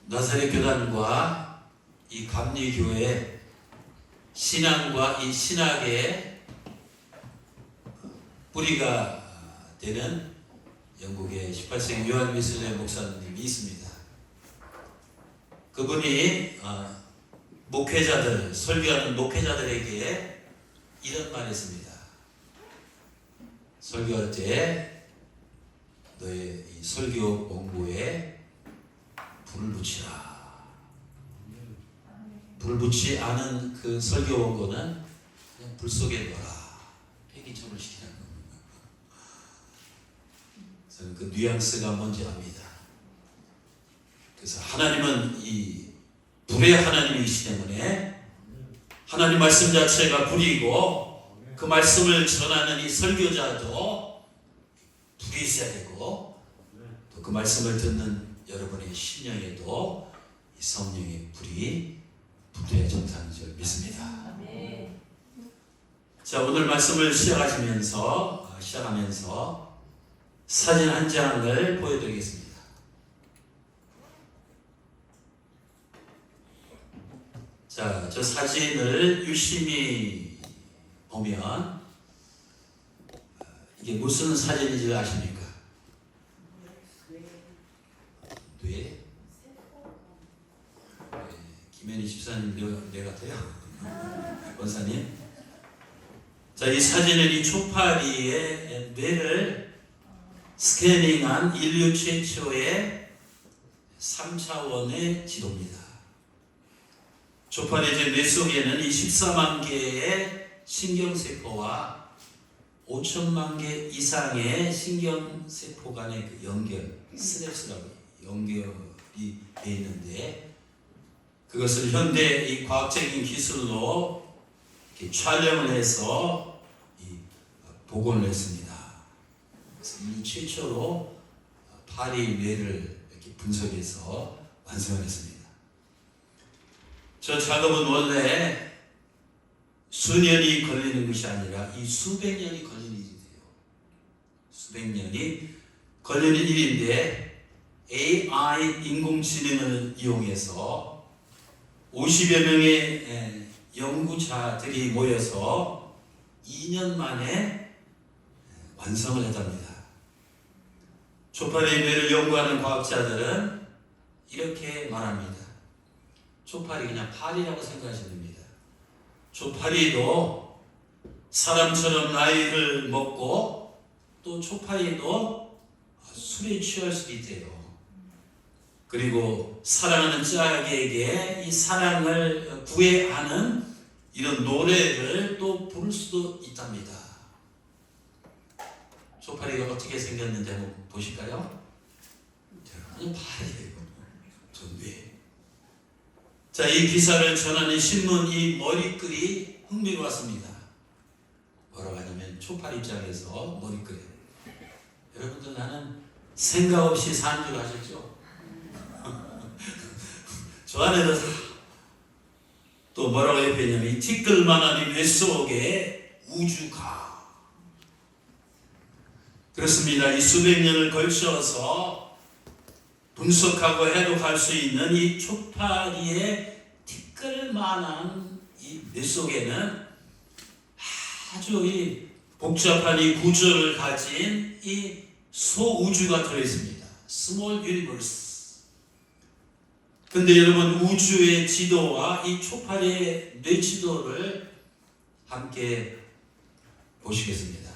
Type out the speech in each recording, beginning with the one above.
나사렛 교단과 이 감리교회 신앙과 이 신학의 뿌리가 되는 영국의 18세기 요한 웨슬레 목사님이 있습니다. 그분이 목회자들, 설교하는 목회자들에게 이런 말 했습니다. 설교할 때 너의 이 설교 원고에 불을 붙이라. 불을 붙지 않은 그 설교 원고는 그냥 불 속에 넣어라. 폐기처벌 시키는 겁니다. 저는 그 뉘앙스가 뭔지 압니다. 그래서 하나님은 이 불의 하나님이시기 때문에 하나님 말씀 자체가 불이고 그 말씀을 전하는 이 설교자도 불이 있어야 되고 또 그 말씀을 듣는 여러분의 심령에도 이 성령의 불이 붙어야 정상인 줄 믿습니다. 자, 오늘 말씀을 시작하면서 사진 한 장을 보여드리겠습니다. 자, 저 사진을 유심히 보면 이게 무슨 사진인지 아십니까? 뇌? 김현희 집사님 뇌 같아요? 원사님? 자, 이 사진은 이 초파리의 뇌를 스캐닝한 인류 최초의 3차원의 지도입니다. 초파리의 뇌 속에는 이 14만 개의 신경세포와 5천만 개 이상의 신경세포 간의 그 연결, 스냅스라고 연결이 되어 있는데 그것을 현대 이 과학적인 기술로 이렇게 촬영을 해서 이 복원을 했습니다. 그래서 인류 최초로 파리 뇌를 이렇게 분석해서 완성을 했습니다. 저 작업은 원래 수년이 걸리는 것이 아니라 이 수백 년이 걸리는 일이에요. 수백 년이 걸리는 일인데 AI 인공지능을 이용해서 50여 명의 연구자들이 모여서 2년 만에 완성을 했답니다. 초파리의 뇌를 연구하는 과학자들은 이렇게 말합니다. 초파리 그냥 파리라고 생각하시면 됩니다. 초파리도 사람처럼 나이를 먹고 또 초파리도 술에 취할 수도 있대요. 그리고 사랑하는 짝에게 이 사랑을 구애하는 이런 노래를 또 부를 수도 있답니다. 초파리가 어떻게 생겼는지 한번 보실까요? 그냥 파리예요. 전뇌. 자, 이 기사를 전하는 신문 이 머리글이 흥미로웠습니다. 뭐라고 하냐면 초파리 입장에서 머리글. 여러분들 나는 생각 없이 사는 줄 아셨죠? 저 안에서 또 뭐라고 했냐면 이 티끌만한 이 뇌 속에 우주가. 그렇습니다. 이 수백 년을 걸쳐서 분석하고 해독할 수 있는 이 초파리의 티끌만한 이 뇌 속에는 아주 이 복잡한 이 구조를 가진 이 소우주가 들어있습니다. 스몰 유니버스. 근데 여러분 우주의 지도와 이 초파리의 뇌 지도를 함께 보시겠습니다.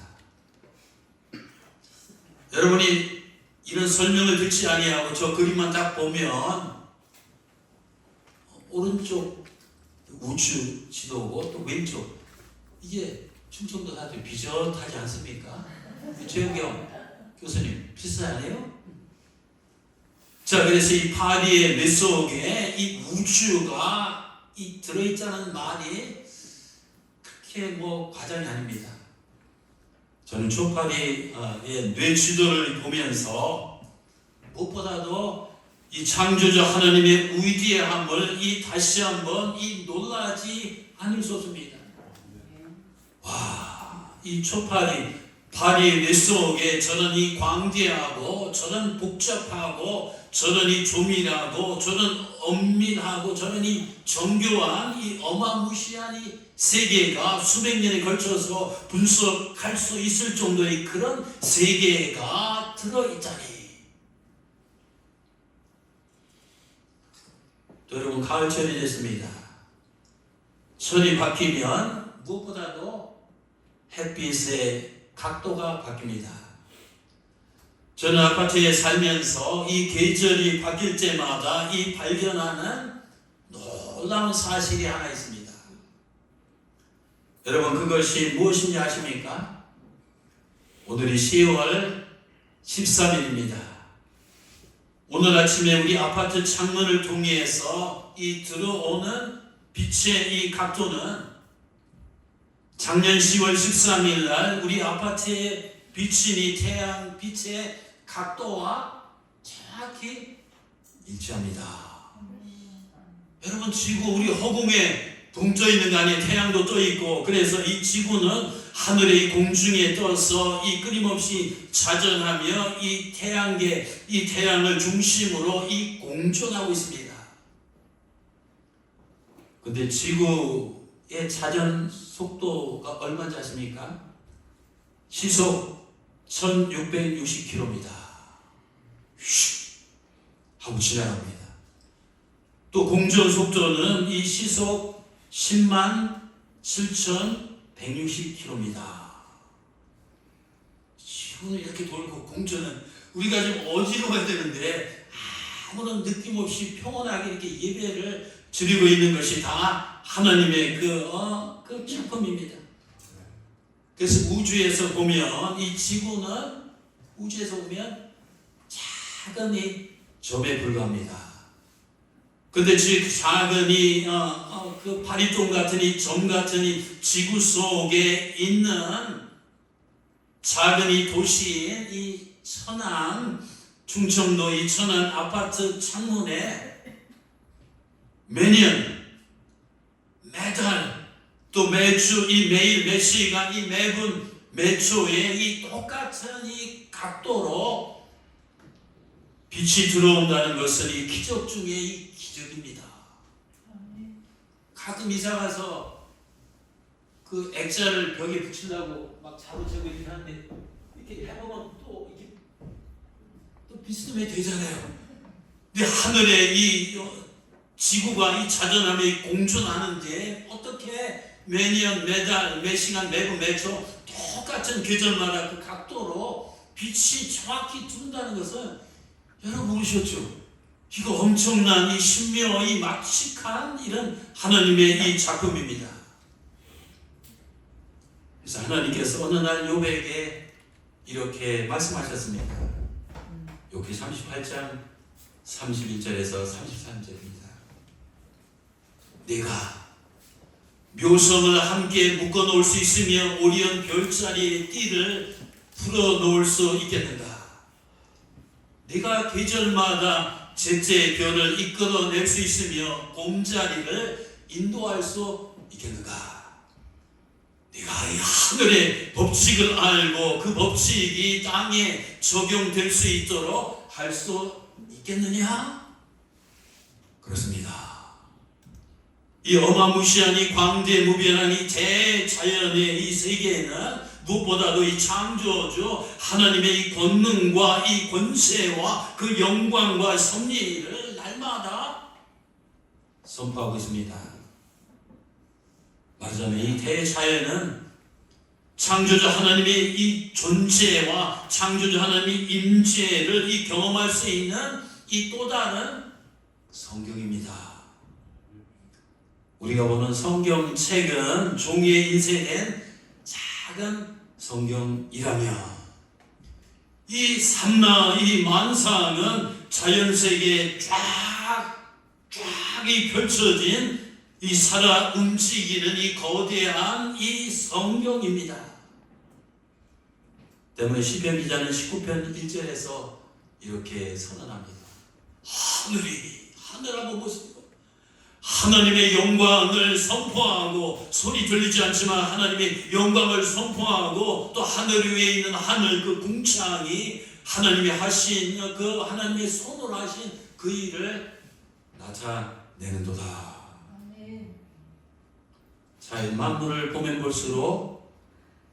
여러분이 이런 설명을 듣지 아니하고 저 그림만 딱 보면 오른쪽 우주 지도고 또 왼쪽 이게 충청도 사투리 비슷하지 않습니까? 최은경 교수님 비슷하네요. 자, 그래서 이 파리의 뇌 속에 이 우주가 이 들어있다는 말이 그렇게 과장이 아닙니다. 저는 초파리의 뇌 지도를 보면서 무엇보다도 이 창조주 하나님의 위대함을 이 다시 한번 이 놀라지 않을 수 없습니다. 와, 이 초파리 파리 뇌 속에 저런 이 광대하고 저런 복잡하고 저런 이 조밀하고 저런 엄밀하고 저런 이 정교한 이 어마무시한 이 세계가 수백 년에 걸쳐서 분석할 수 있을 정도의 그런 세계가 들어있자니. 또 여러분, 가을철이 됐습니다. 철이 바뀌면 무엇보다도 햇빛의 각도가 바뀝니다. 저는 아파트에 살면서 이 계절이 바뀔 때마다 이 발견하는 놀라운 사실이 하나 있습니다. 여러분, 그것이 무엇인지 아십니까? 오늘이 10월 13일입니다. 오늘 아침에 우리 아파트 창문을 통해서 이 들어오는 빛의 이 각도는 작년 10월 13일 날 우리 아파트에 비친 이 태양 빛의 각도와 정확히 일치합니다. 여러분, 지구 우리 허공에 동떠 있는 거 아니에요? 태양도 떠 있고. 그래서 이 지구는 하늘의 공중에 떠서 이 끊임없이 자전하며 이 태양계, 이 태양을 중심으로 이 공존하고 있습니다. 근데 지구의 자전 속도가 얼마인지 아십니까? 시속 1660km입니다. 휙 하고 지나갑니다. 또 공전 속도는 이 시속 10만 7160km입니다. 지구는 이렇게 돌고 공전은 우리가 좀 어지러워야 되는데 아무런 느낌 없이 평온하게 이렇게 예배를 드리고 있는 것이 다 하나님의 그 작품입니다. 그래서 우주에서 보면 이 지구는 우주에서 보면 작은 이 점에 불과합니다. 근데 작은 이 그 파리똥 같은 이 점 같은 이 지구 속에 있는 작은 이 도시인 이 천안, 충청도 이 천안 아파트 창문에 매년, 매달, 또 매주, 이 매일, 매 시간, 이 매분, 매초에 이 똑같은 이 각도로 빛이 들어온다는 것은 이 기적 중에 이 기적입니다. 가끔 이사 가서 그 액자를 벽에 붙이려고 막 자루재고 이렇게 하는데 이렇게 해보면 또 이게 또 비스듬히 되잖아요. 근데 하늘에 이 지구가 이 자전함에 공존하는데 어떻게 매년, 매달, 매시간, 매분, 매초 똑같은 계절마다 그 각도로 빛이 정확히 든다는 것은 여러분 모르셨죠? 이거 엄청난 이 신묘, 이 막측한 이런 하나님의 이 작품입니다. 그래서 하나님께서 어느 날 욥에게 이렇게 말씀하셨습니다. 욥기 38장 31절에서 33절입니다. 내가 묘성을 함께 묶어놓을 수 있으며 오리온 별자리의 띠를 풀어놓을 수 있겠는가? 네가 계절마다 제때의 별을 이끌어낼 수 있으며 봄자리를 인도할 수 있겠는가? 네가 이 하늘의 법칙을 알고 그 법칙이 땅에 적용될 수 있도록 할 수 있겠느냐? 그렇습니다. 이 어마무시한 이 광대무변한 이 대자연의 이 세계에는 무엇보다도 이 창조주 하나님의 이 권능과 이 권세와 그 영광과 섭리를 날마다 선포하고 있습니다. 말하자면 이 대자연은 창조주 하나님의 이 존재와 창조주 하나님의 임재를 이 경험할 수 있는 이 또 다른 성경입니다. 우리가 보는 성경책은 종이에 인쇄된 작은 성경이라며 이 삼라 이 만상은 자연세계에 쫙이 펼쳐진 이 살아 움직이는 이 거대한 이 성경입니다. 때문에 시편 기자는 19편 1절에서 이렇게 선언합니다. 하늘 한번 보십시오. 하나님의 영광을 선포하고, 소리 들리지 않지만 하나님의 영광을 선포하고, 또 하늘 위에 있는 하늘 그 궁창이 하나님이 하신 그 하나님의 손으로 하신 그 일을 나타내는도다. 자, 만물을 보면 볼수록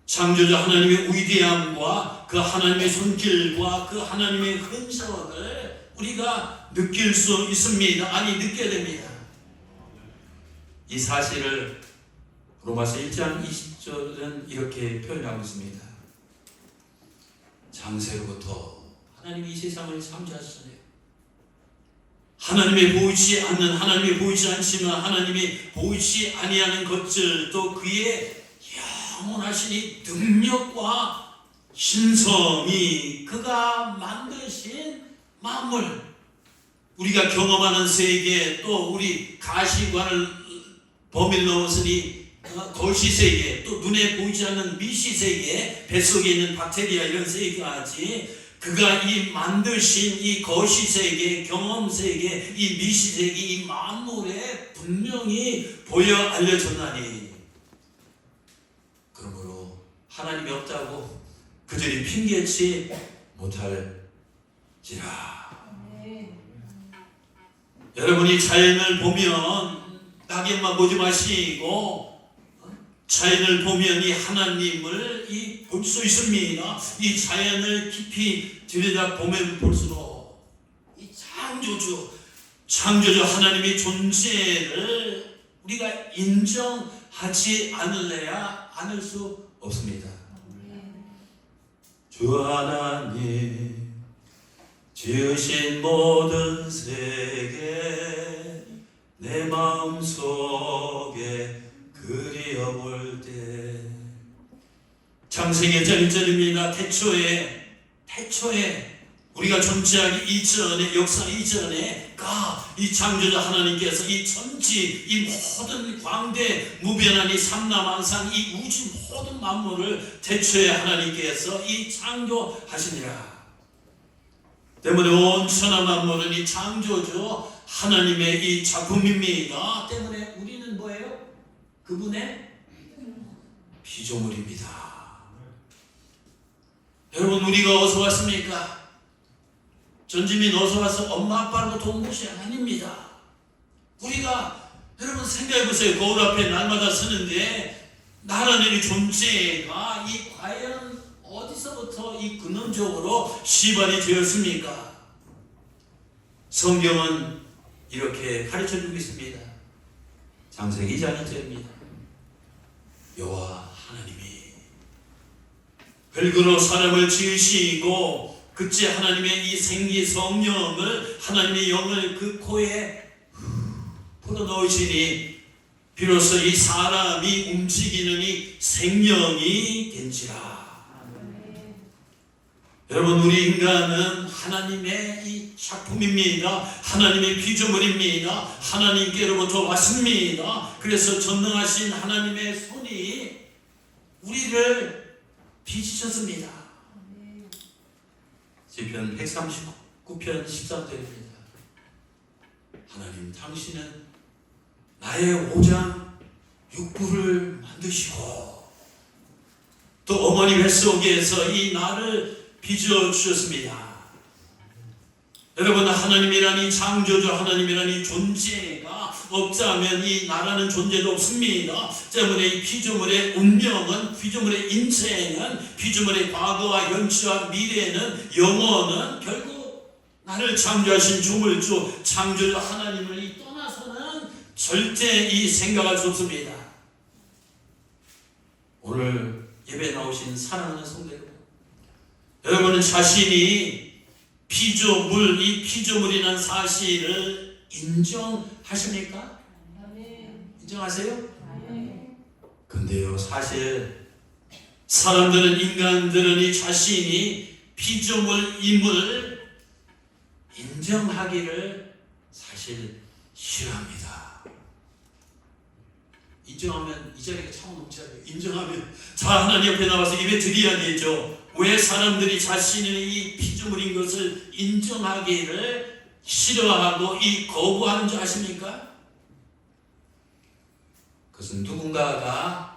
창조자 하나님의 위대함과 그 하나님의 손길과 그 하나님의 흔적을 우리가 느낄 수 있습니다. 아니, 느껴야 됩니다. 이 사실을 로마서 1장 20절은 이렇게 표현하고 있습니다. 장세로부터 하나님이 이 세상을 창조하셨어요. 하나님이 보이지 않는, 하나님이 보이지 않지만 하나님이 보이지 아니하는 것들, 또 그의 영원하신 이 능력과 신성이 그가 만드신 만물, 우리가 경험하는 세계, 또 우리 가시관을 범위를 넘어서니 거시세계, 또 눈에 보이지 않는 미시세계, 뱃속에 있는 박테리아 이런 세계까지 그가 이 만드신 이 거시세계, 경험세계, 이 미시세계, 이 만물에 분명히 보여 알려졌나니, 그러므로 하나님이 없다고 그들이 핑계치 못할지라. 여러분이 자연을 보면 낙엽만 보지 마시고 자연을 보면 이 하나님을 볼 수 있습니다. 이 자연을 깊이 들여다보면 볼수록 이 창조주 하나님의 존재를 우리가 인정하지 않을 수 없습니다. 주 하나님 지으신 모든 세계 내 마음속에 그리어볼 때, 창세기 1절입니다. 태초에 우리가 존재하기 이전에, 역사 이전에 이 창조자 하나님께서 이 천지, 이 모든 광대 무변한 이 삼라만상, 이 우주 모든 만물을 태초에 하나님께서 이 창조하시니라. 때문에 온 천하 만물은 이 창조주 하나님의 이 작품입니다. 때문에 우리는 뭐예요? 그분의 피조물입니다. 여러분, 우리가 어디서 왔습니까? 전지민 어디서 와서 엄마 아빠로부터 온 것이 아닙니다. 우리가, 여러분 생각해 보세요. 거울 앞에 날마다 서는데 나라는 이 존재가 이 과연 어디서부터 이 근원적으로 시발이 되었습니까? 성경은 이렇게 가르쳐주고 있습니다. 창세기 2장 1절입니다. 여호와 하나님이 흙으로 사람을 지으시고 그때 하나님의 이 생기 성령을, 하나님의 영을 그 코에 불어넣으시니 비로소 이 사람이 움직이는 이 생명이 된지라. 여러분, 우리 인간은 하나님의 이 작품입니다. 하나님의 피조물입니다. 하나님께로부터 왔습니다. 그래서 전능하신 하나님의 손이 우리를 빚으셨습니다. 시편 139편 13절입니다. 하나님, 당신은 나의 오장 육부를 만드시고 또 어머니 뱃속에서 이 나를 빚어주셨습니다. 여러분, 하나님이라는 이 창조주 하나님이라는 이 존재가 없자면 이 나라는 존재도 없습니다. 때문에 이 피조물의 운명은, 피조물의 인생은, 피조물의 과거와 현재와 미래는, 영원은 결국 나를 창조하신 주물주 창조주 하나님을 떠나서는 절대 이 생각할 수 없습니다. 오늘 예배 나오신 사랑하는 성도 여러분, 여러분은 자신이 피조물, 이 피조물이라는 사실을 인정하십니까? 인정하세요? 근데요, 사실 사람들은, 인간들은 이 자신이 피조물임을 인정하기를 사실 싫어합니다. 인정하면 이 자리가 참 넘쳐요. 인정하면 자, 하나님 옆에 나와서 예배 드려야 되죠. 왜 사람들이 자신의 이 피조물인 것을 인정하기를 싫어하고 이 거부하는 줄 아십니까? 그것은 누군가가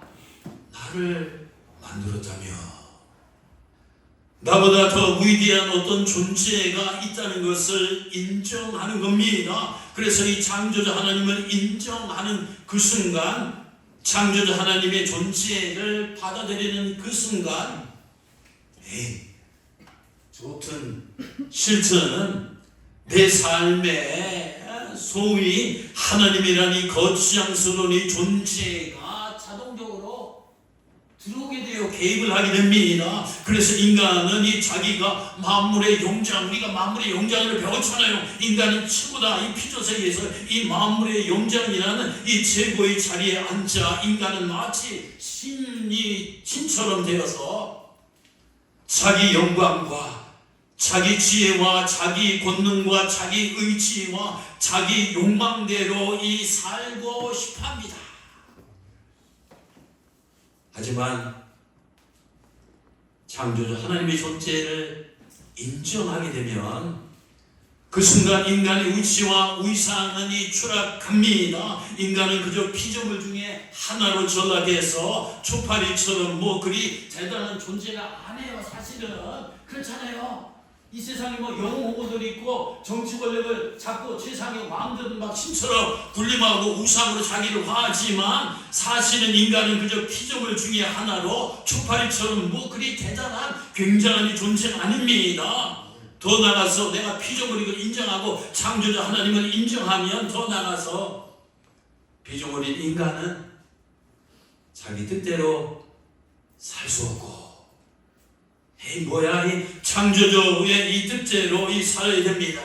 나를 만들었다며 나보다 더 위대한 어떤 존재가 있다는 것을 인정하는 겁니다. 그래서 이 창조자 하나님을 인정하는 그 순간, 창조자 하나님의 존재를 받아들이는 그 순간, 좋든 싫든 내 삶에 소위 하나님이라는 이 거치장스러운 이 존재가 자동적으로 들어오게 되어 개입을 하게 됩니다. 그래서 인간은 이 자기가 만물의 영장, 우리가 만물의 영장을 배웠잖아요. 인간은 최고다. 이 피조세계에서 이 만물의 영장이라는 이 최고의 자리에 앉아 인간은 마치 신처럼 되어서 자기 영광과 자기 지혜와 자기 권능과 자기 의지와 자기 욕망대로 이 살고 싶어합니다. 하지만 창조주 하나님의 존재를 인정하게 되면 그 순간 인간의 위치와 위상은 추락합니다. 인간은 그저 피조물 중에 하나로 전락해서 초파리처럼 그리 대단한 존재가 아니에요. 사실은 그렇잖아요. 이 세상에 영웅호구들이 있고 정치 권력을 잡고 세상의 왕들은 막 신처럼 군림하고 우상으로 자기를 화하지만 사실은 인간은 그저 피조물 중에 하나로 초파리처럼 그리 대단한 굉장한 존재가 아닙니다. 더 나아가서 내가 피조물인 걸 인정하고 창조자 하나님을 인정하면 더 나아가서 피조물인 인간은 자기 뜻대로 살 수 없고 이 창조주의 이 뜻대로 살아야 됩니다.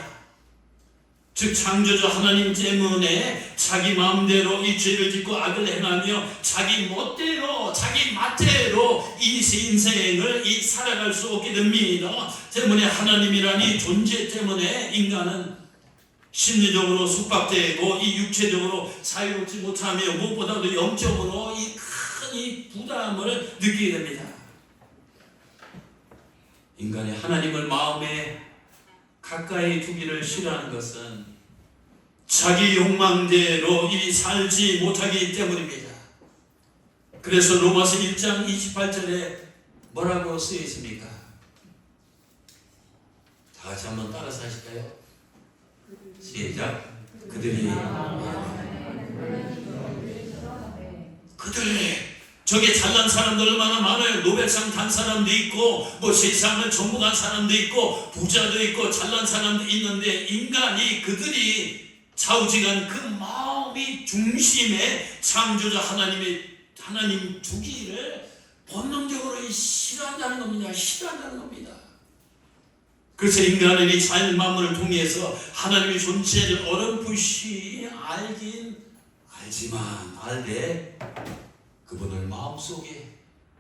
즉 창조주 하나님 때문에 자기 마음대로 이 죄를 짓고 악을 행하며 자기 멋대로 자기 맛대로 이 인생을 살아갈 수 없게 됩니다. 때문에 하나님이란 이 존재 때문에 인간은 심리적으로 숙박되고 이 육체적으로 자유롭지 못하며 무엇보다도 영적으로 큰 부담을 느끼게 됩니다. 인간이 하나님을 마음에 가까이 두기를 싫어하는 것은 자기 욕망대로 살지 못하기 때문입니다. 그래서 로마서 1장 28절에 뭐라고 쓰여 있습니까? 다 같이 한번 따라서 하실까요? 시작. 그들이 저게 잘난 사람들 얼마나 많아요. 노벨상 탄 사람도 있고 세상을 정복한 사람도 있고 부자도 있고 잘난 사람도 있는데 인간이 그들이 좌우지간 그 마음이 중심에 창조자 하나님 두기를 본능적으로 싫어한다는 겁니다. 그래서 인간은 이 자연 만물을 통해서 하나님의 존재를 어렴풋이 알긴 알지만 알되 그분을 마음속에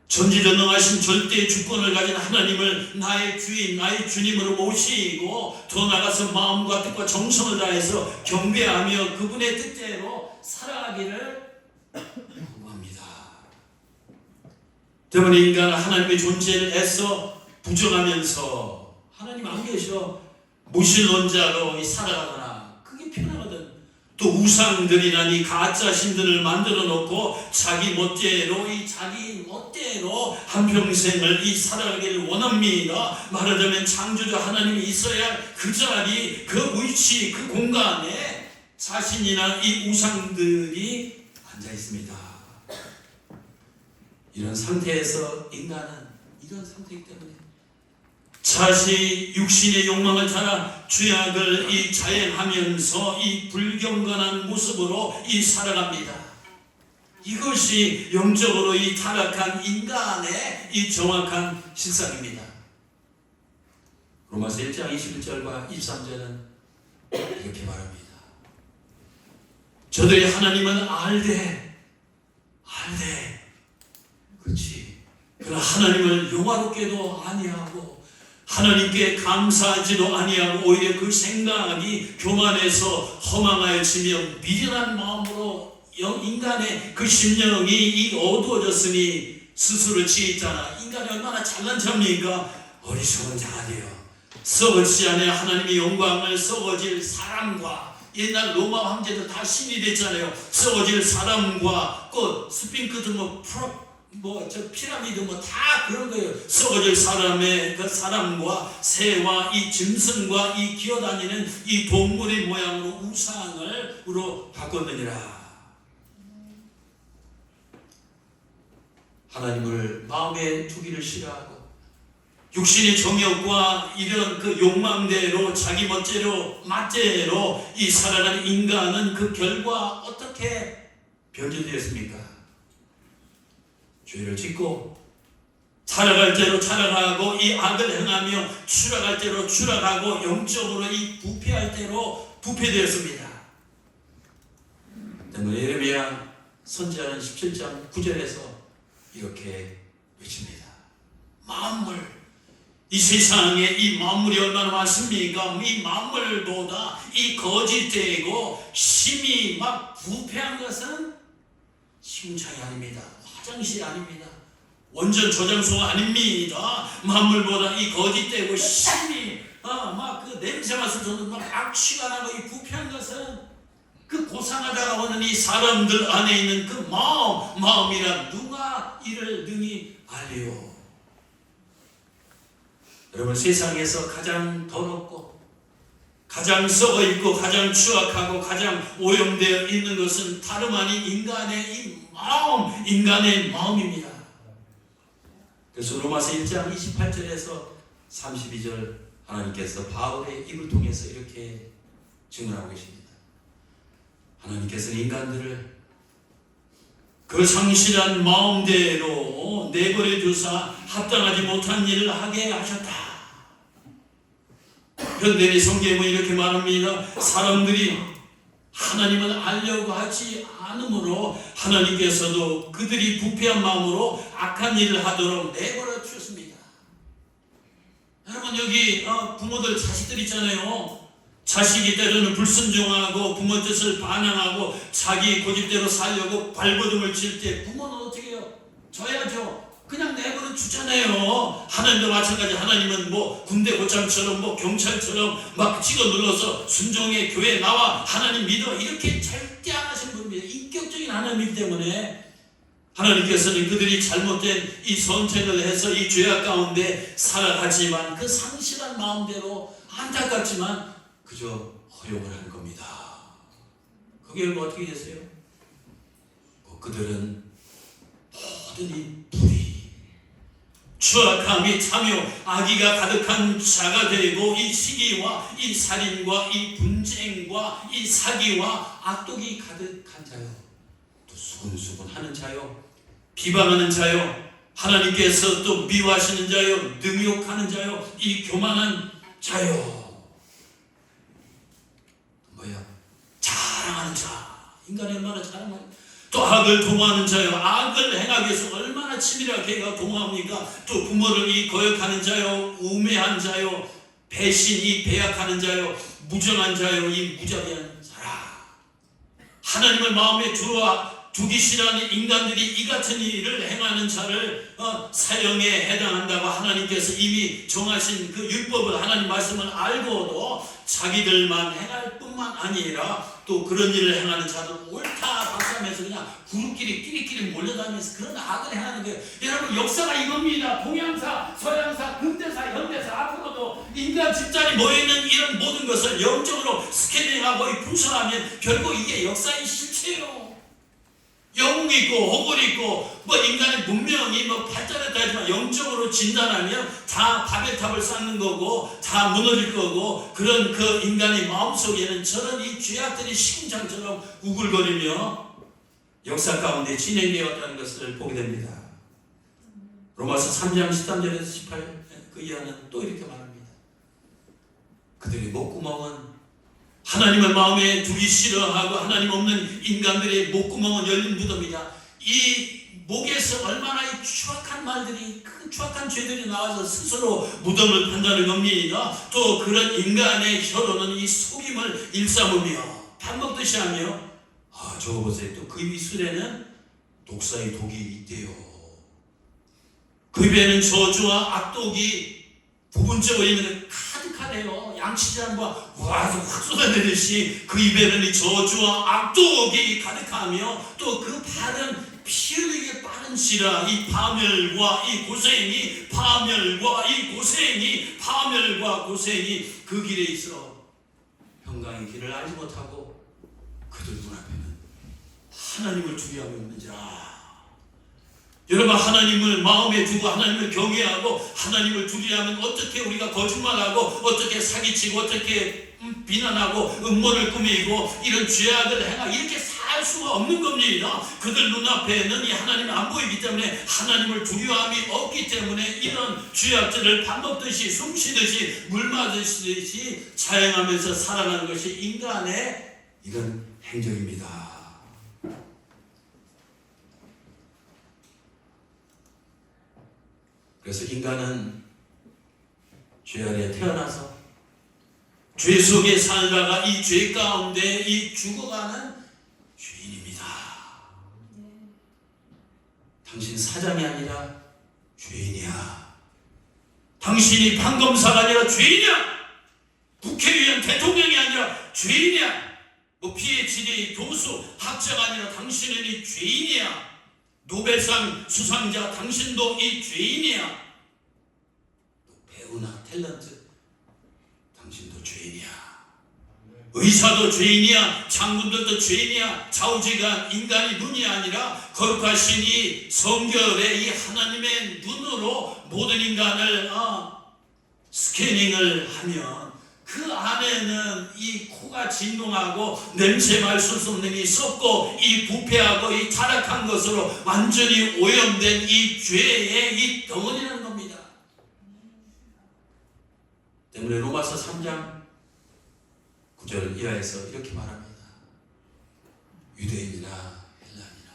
전지전능하신 절대의 주권을 가진 하나님을 나의 주인, 나의 주님으로 모시고 더 나아가서 마음과 뜻과 정성을 다해서 경배하며 그분의 뜻대로 살아가기를 요구합니다. 때문에 인간은 하나님의 존재를 애써 부정하면서 하나님 안 계셔 무신론자로 살아가거나 그게 편하거든. 또 우상들이라니 가짜 신들을 만들어 놓고 자기 멋대로 한평생을 살아가기를 원합니다. 말하자면 창조주 하나님이 있어야 그 자리, 그 위치, 그 공간에 자신이나 이 우상들이 앉아 있습니다. 이런 상태에서 인간은 이런 상태이기 때문에 자신의 육신의 욕망을 따라 죄악을 자행하면서 불경건한 모습으로 살아갑니다. 이것이 영적으로 타락한 인간의 정확한 실상입니다. 로마서 1장 21절과 23절은 이렇게 말합니다. 저들이 하나님은 알되 그렇지. 그러나 하나님을 영화롭게도 아니하고 하나님께 감사하지도 아니하고 오히려 그 생각이 교만해서 허망하여지며 미련한 마음으로 인간의 그 심령이 어두워졌으니 스스로 지혜 있잖아. 인간이 얼마나 잘난 자입니까? 어리석은 자가 되어 썩어지지 않아요. 하나님의 영광을 썩어질 사람과, 옛날 로마 황제들 다 신이 됐잖아요. 썩어질 사람과 그 스핑크스 저 피라미드 다 그런 거예요. 썩어질 사람의 그 사람과 새와 이 짐승과 이 기어다니는 이 동물의 모양으로 우상으로 바꿨느니라. 하나님을 마음에 두기를 싫어하고 육신의 정욕과 이런 그 욕망대로 자기 멋대로 맛대로 이 살아가는 인간은 그 결과 어떻게 변질되었습니까? 죄를 짓고 살아갈 대로 살아가고 이 악을 행하며 추락할 대로 추락하고 영적으로 이 부패할 대로 부패되었습니다. 때문에 예레미야 선지자는 17장 9절에서 이렇게 외칩니다. 만물, 이 세상에 이 만물이 얼마나 많습니까? 이 만물보다 이 거짓되고 심히 막 부패한 것은 시궁창이 아닙니다. 화장실이 아닙니다. 원전 저장소가 아닙니다. 만물보다 이 거짓되고 심히 막 그 냄새 맡을 정도로 막 악취가 나고 이 부패한 것은 그 고상하다가 오는 이 사람들 안에 있는 그 마음이라 누가 이를 능히 알리요. 여러분, 세상에서 가장 더럽고 가장 썩어있고 가장 추악하고 가장 오염되어 있는 것은 다름 아닌 인간의 이 마음, 인간의 마음입니다. 그래서 로마서 1장 28절에서 32절 하나님께서 바울의 입을 통해서 이렇게 증언하고 계십니다. 하나님께서는 인간들을 그 상실한 마음대로 내버려 두사 합당하지 못한 일을 하게 하셨다. 현대의 성경은 이렇게 말합니다. 사람들이 하나님을 알려고 하지 않으므로 하나님께서도 그들이 부패한 마음으로 악한 일을 하도록 내버려 두셨습니다. 여러분, 여기 부모들 자식들 있잖아요. 자식이 때로는 불순종하고 부모 뜻을 반항하고 자기 고집대로 살려고 발버둥을 칠 때 부모는 어떻게 해요? 져야죠. 그냥 내버려 주잖아요. 하나님도 마찬가지. 하나님은 군대 고참처럼 경찰처럼 막 찍어 눌러서 순종해, 교회에 나와, 하나님 믿어, 이렇게 절대 안 하신 분입니다. 인격적인 하나님이기 때문에 하나님께서는 그들이 잘못된 이 선택을 해서 이 죄악 가운데 살아가지만 그 상실한 마음대로 안타깝지만 그저 허용을 하는 겁니다. 그게 어떻게 되세요? 그들은 모든 이 불이, 추악함이 참여, 악의가 가득한 자가 되고 이 시기와 이 살인과 이 분쟁과 이 사기와 악독이 가득한 자요, 또 수군수군하는 자요, 비방하는 자요, 하나님께서 또 미워하시는 자요, 능욕하는 자요, 이 교만한 자요, 자랑하는 자. 인간이 얼마나 자랑하는, 또 악을 도모하는 자요, 악을 행하기 위해서 얼마나 치밀하게 걔가 도모합니까? 또 부모를 이 거역하는 자요, 우매한 자요, 배신이 배약하는 자요, 무정한 자요, 이 무자비한 자라. 하나님을 마음에 두기 싫어하는 인간들이 이 같은 일을 행하는 자를 사형에 해당한다고 하나님께서 이미 정하신 그 율법을, 하나님 말씀을 알고도 자기들만 행할 뿐만 아니라 또 그런 일을 행하는 자들 옳다 박수하면서 그냥 끼리끼리 몰려다니면서 그런 악을 행하는 거예요. 여러분, 역사가 이겁니다. 동양사, 서양사, 근대사, 현대사, 앞으로도 인간 집단이 모여있는 이런 모든 것을 영적으로 스캐닝하고 분석하면 결국 이게 역사의 실체예요. 영웅이 있고 호골이 있고 인간의 문명이 발달했다 하지만 영적으로 진단하면 다 바벨탑을 쌓는 거고 다 무너질 거고, 그런 그 인간의 마음속에는 저런 이 죄악들이 시궁창처럼 우글거리며 역사 가운데 진행되었다는 것을 보게 됩니다. 로마서 3장 13절에서 18 그 이하는 또 이렇게 말합니다. 그들의 목구멍은, 하나님을 마음에 두기 싫어하고 하나님 없는 인간들의 목구멍은 열린 무덤이다. 이 목에서 얼마나 이 추악한 말들이, 그 추악한 죄들이 나와서 스스로 무덤을 판다는 겁니다. 또 그런 인간의 혀로는 이 속임을 일삼으며 밥 먹듯이 하며, 저거 보세요. 또 그 입술에는 독사의 독이 있대요. 그 입에는 저주와 악독이 부분적으로 있는 가득 말이에요. 양치질 뭐 와서 확 쏟아내듯이 그 입에는 이 저주와 악독이 가득하며 또 그 발은 피 흘리게 빠른 시라 이 파멸과 이 고생이 그 길에 있어 평강의 길을 알지 못하고 그들 눈앞에는 하나님을 두려워하고 있는지라. 여러분, 하나님을 마음에 두고 하나님을 경외하고 하나님을 두려워하면 어떻게 우리가 거짓말하고 어떻게 사기치고 어떻게 비난하고 음모를 꾸미고 이런 죄악을 행하고 이렇게 살 수가 없는 겁니다. 그들 눈앞에는 이 하나님이 안 보이기 때문에 하나님을 두려움이 없기 때문에 이런 죄악들을 밥 먹듯이 숨쉬듯이 물 마시듯이 자행하면서 살아가는 것이 인간의 이런 행적입니다. 그래서 인간은 죄 아래 태어나서 죄 속에 살다가 이 죄 가운데 이 죽어가는 죄인입니다. 당신 사장이 아니라 죄인이야. 당신이 판검사가 아니라 죄인이야. 국회의원 대통령이 아니라 죄인이야. 뭐 PhD 교수 학자가 아니라 당신은 이 죄인이야. 노벨상 수상자 당신도 이 죄인이야. 또 배우나 탤런트 당신도 죄인이야. 의사도 죄인이야. 장군들도 죄인이야. 좌우지간 인간의 눈이 아니라 거룩하신 이 성결의 이 하나님의 눈으로 모든 인간을 스캐닝을 하면 그 안에는 이 코가 진동하고 냄새 맡을 수 없는 이 썩고 이 부패하고 이 타락한 것으로 완전히 오염된 이 죄의 이 덩어리라는 겁니다. 때문에 로마서 3장 9절 이하에서 이렇게 말합니다. 유대인이나 헬라인이나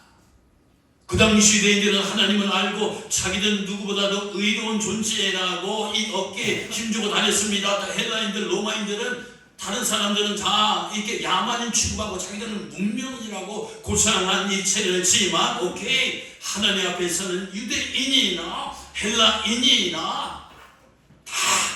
그 당시 유대인들은 하나님을 알고 자기들은 누구보다도 의로운 존재라고 이 어깨에 힘주고 다녔습니다. 헬라인들, 로마인들은 다른 사람들은 다 이렇게 야만인 취급하고 자기들은 문명이라고 고상한 이 체를 지만 오케이, 하나님 앞에서는 유대인이나 헬라인이나 다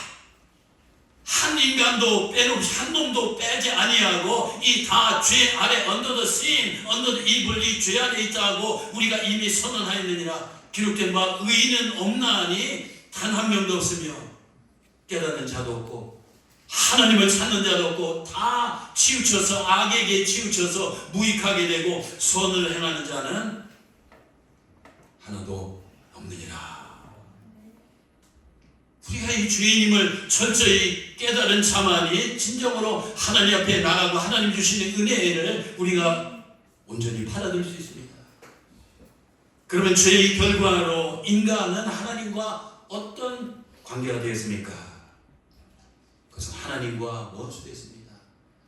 한 인간도 빼놓지 한 놈도 빼지 아니하고 이 다 죄 아래 under the sin, under the evil 이 죄 아래 있다고 우리가 이미 선언하였느니라. 기록된 바 의인은 없나니 단 한 명도 없으며 깨닫는 자도 없고 하나님을 찾는 자도 없고 다 치우쳐서 악에게 치우쳐서 무익하게 되고 선을 행하는 자는 하나도 없느니라. 우리가 이 주인님을 철저히 깨달은 자만이 진정으로 하나님 앞에 나가고 하나님 주시는 은혜를 우리가 온전히 받아들일 수 있습니다. 그러면 죄의 결과로 인간은 하나님과 어떤 관계가 되었습니까? 그것은 하나님과 원수 되었습니다.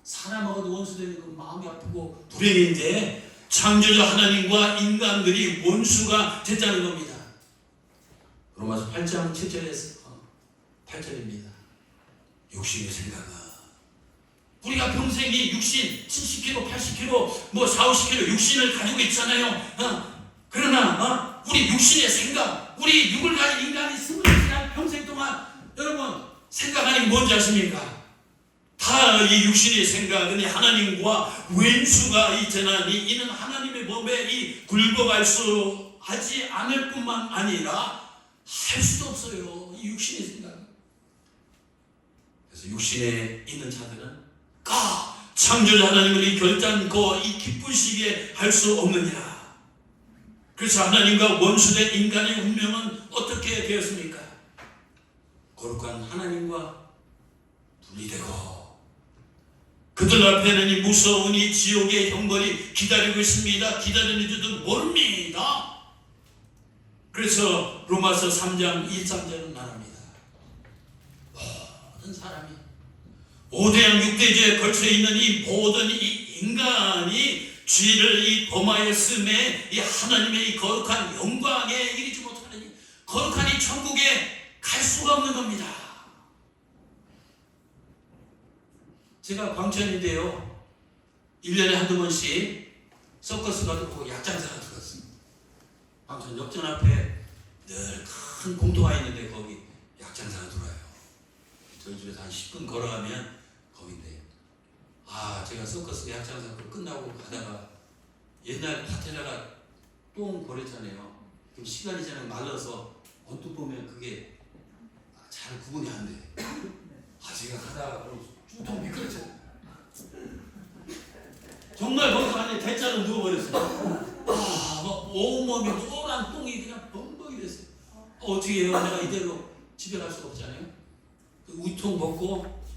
사람하고도 원수 되는 건 마음이 아프고 불행인데 창조자 하나님과 인간들이 원수가 됐다는 겁니다. 로마서 8장 7절에서 8절입니다. 육신의 생각은 우리가 평생이 육신 70kg, 80kg, 뭐 40, 50kg 육신을 가지고 있잖아요. 그러나 우리 육신의 생각, 우리 육을 가진 인간이 20시간 평생 동안 여러분 생각하는 게 뭔지 아십니까? 다 이 육신의 생각은 하나님과 왼수가 있잖아니 이는 하나님의 법에 이 굴복할 수 하지 않을 뿐만 아니라 할 수도 없어요. 이 육신의 생각. 그래서 육신에 있는 자들은 창조자 하나님을 이 결단코 이 기쁘시게 할 수 없느니라. 그래서 하나님과 원수된 인간의 운명은 어떻게 되었습니까? 거룩한 하나님과 분리되고 그들 앞에는 이 무서운 이 지옥의 형벌이 기다리고 있습니다. 기다리는 줄도 모릅니다. 그래서 로마서 3장 2~3절은 말합니다. 모든 사람이 5대양 6대죄에 걸쳐있는 이 모든 이 인간이 죄를 이 범하였음에 이 하나님의 이 거룩한 영광에 이르지 못하는 이 거룩한 이 천국에 갈 수가 없는 겁니다. 제가 광천인데요 1년에 한두 번씩 서커스가 들고 약장사가 들었습니다. 광천 역전 앞에 늘 큰 공터가 있는데 거기 약장사가 들어와요. 저희 집에서 한 10분 걸어가면 거긴데, 제가 서커스 약장사로 끝나고 가다가 옛날 파테라가 똥 버렸잖아요. 그럼 시간이 지나면 말라서 언뜻 보면 그게 잘 구분이 안 돼. 제가 가다가 쭈통 미끄러져. 정말 거기서 안에 대자로 누워버렸어요. 막 온몸이 노란 똥이 그냥 범벅이 됐어요. 어떻게 해요? 내가 이대로 집에 갈 수가 없잖아요. 그 우통 벗고